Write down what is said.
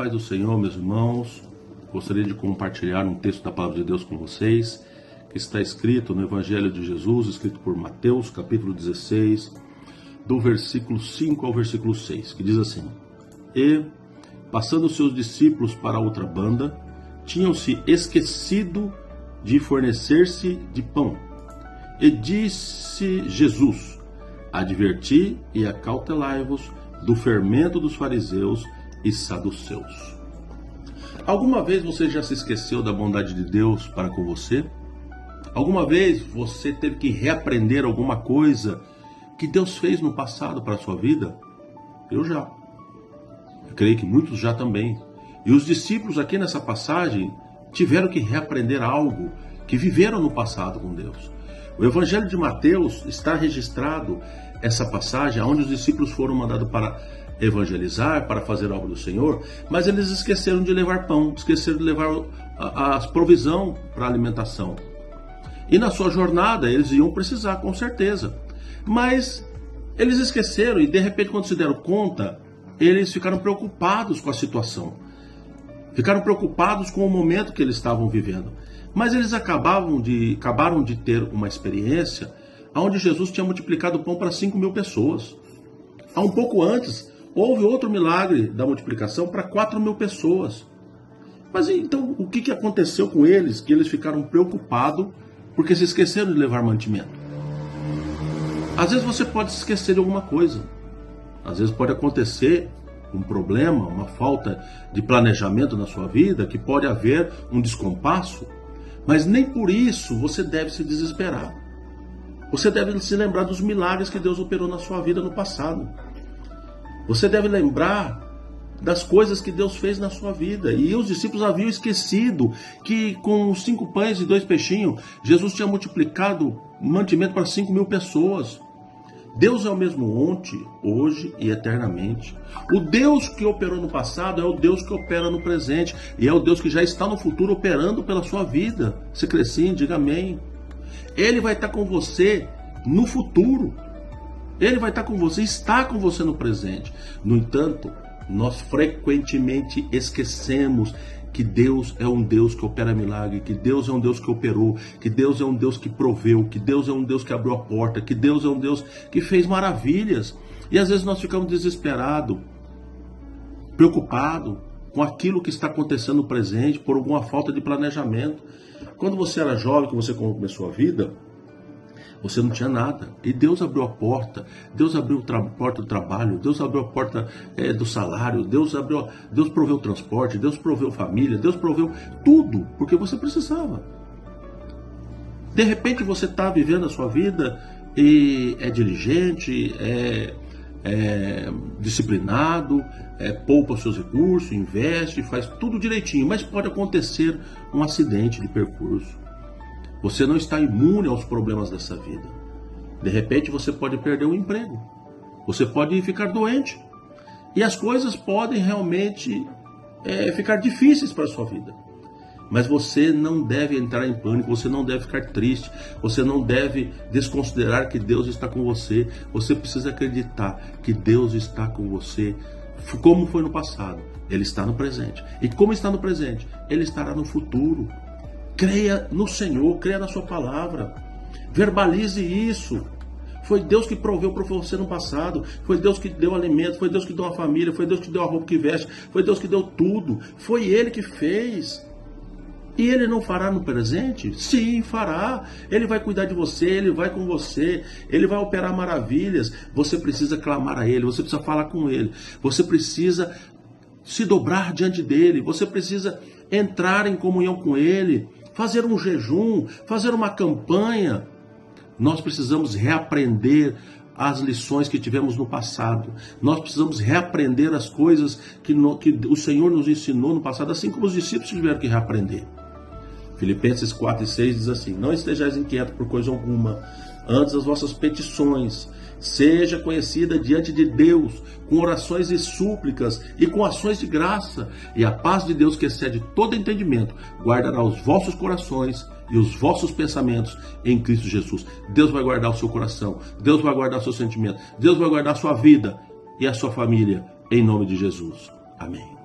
paz do Senhor, meus irmãos. Gostaria de compartilhar um texto da Palavra de Deus com vocês, que está escrito no Evangelho de Jesus, escrito por Mateus, capítulo 16, do versículo 5 ao versículo 6, que diz assim: E, passando seus discípulos para outra banda, tinham-se esquecido de fornecer-se de pão. E disse Jesus: Adverti e acautelai-vos do fermento dos fariseus e saduceus. Alguma vez você já se esqueceu da bondade de Deus para com você? Alguma vez você teve que reaprender alguma coisa que Deus fez no passado para a sua vida? Eu já. Eu creio que muitos já também. E os discípulos aqui nessa passagem tiveram que reaprender algo que viveram no passado com Deus. O Evangelho de Mateus está registrado essa passagem onde os discípulos foram mandados para evangelizar, para fazer a obra do Senhor, mas eles esqueceram de levar pão, esqueceram de levar a provisão para a alimentação. E na sua jornada eles iam precisar, com certeza. Mas eles esqueceram e de repente, quando se deram conta, eles ficaram preocupados com a situação. Ficaram preocupados com o momento que eles estavam vivendo. Mas eles acabaram de ter uma experiência onde Jesus tinha multiplicado o pão para 5.000 pessoas. Há um pouco antes, houve outro milagre da multiplicação para 4.000 pessoas. Mas então, o que aconteceu com eles? Que eles ficaram preocupados porque se esqueceram de levar mantimento. Às vezes você pode se esquecer de alguma coisa. Às vezes pode acontecer um problema, uma falta de planejamento na sua vida, que pode haver um descompasso, mas nem por isso você deve se desesperar. Você deve se lembrar dos milagres que Deus operou na sua vida no passado. Você deve lembrar das coisas que Deus fez na sua vida. E os discípulos haviam esquecido que com 5 pães e 2 peixinhos, Jesus tinha multiplicado mantimento para 5.000 pessoas. Deus é o mesmo ontem, hoje e eternamente. O Deus que operou no passado é o Deus que opera no presente. E é o Deus que já está no futuro operando pela sua vida. Se crer sim, diga amém. Ele vai estar com você no futuro. Ele vai estar com você, está com você no presente. No entanto, nós frequentemente esquecemos que Deus é um Deus que opera milagre, que Deus é um Deus que operou, que Deus é um Deus que proveu, que Deus é um Deus que abriu a porta, que Deus é um Deus que fez maravilhas. E às vezes nós ficamos desesperados, preocupados com aquilo que está acontecendo no presente, por alguma falta de planejamento. Quando você era jovem, que você começou a vida, você não tinha nada. E Deus abriu a porta. Deus abriu a porta do trabalho. Deus abriu a porta do salário. Deus proveu o transporte. Deus proveu família. Deus proveu tudo. Porque você precisava. De repente você está vivendo a sua vida e é diligente, é disciplinado, poupa os seus recursos, investe, faz tudo direitinho. Mas pode acontecer um acidente de percurso. Você não está imune aos problemas dessa vida. De repente você pode perder o emprego. Você pode ficar doente. E as coisas podem realmente ficar difíceis para a sua vida. Mas você não deve entrar em pânico, você não deve ficar triste, você não deve desconsiderar que Deus está com você. Você precisa acreditar que Deus está com você, como foi no passado. Ele está no presente. E como está no presente, Ele estará no futuro. Creia no Senhor, creia na sua palavra. Verbalize isso. Foi Deus que proveu para você no passado. Foi Deus que deu alimento. Foi Deus que deu a família. Foi Deus que deu a roupa que veste. Foi Deus que deu tudo. Foi Ele que fez. E Ele não fará no presente? Sim, fará. Ele vai cuidar de você. Ele vai com você. Ele vai operar maravilhas. Você precisa clamar a Ele. Você precisa falar com Ele. Você precisa se dobrar diante dEle. Você precisa entrar em comunhão com Ele. Fazer um jejum, fazer uma campanha. Nós precisamos reaprender as lições que tivemos no passado. Nós precisamos reaprender as coisas que o Senhor nos ensinou no passado, assim como os discípulos tiveram que reaprender. Filipenses 4:6 diz assim: Não estejais inquietos por coisa alguma, antes as vossas petições seja conhecida diante de Deus, com orações e súplicas e com ações de graça, e a paz de Deus, que excede todo entendimento, guardará os vossos corações e os vossos pensamentos em Cristo Jesus. Deus vai guardar o seu coração, Deus vai guardar o seu sentimento, Deus vai guardar a sua vida e a sua família, em nome de Jesus. Amém.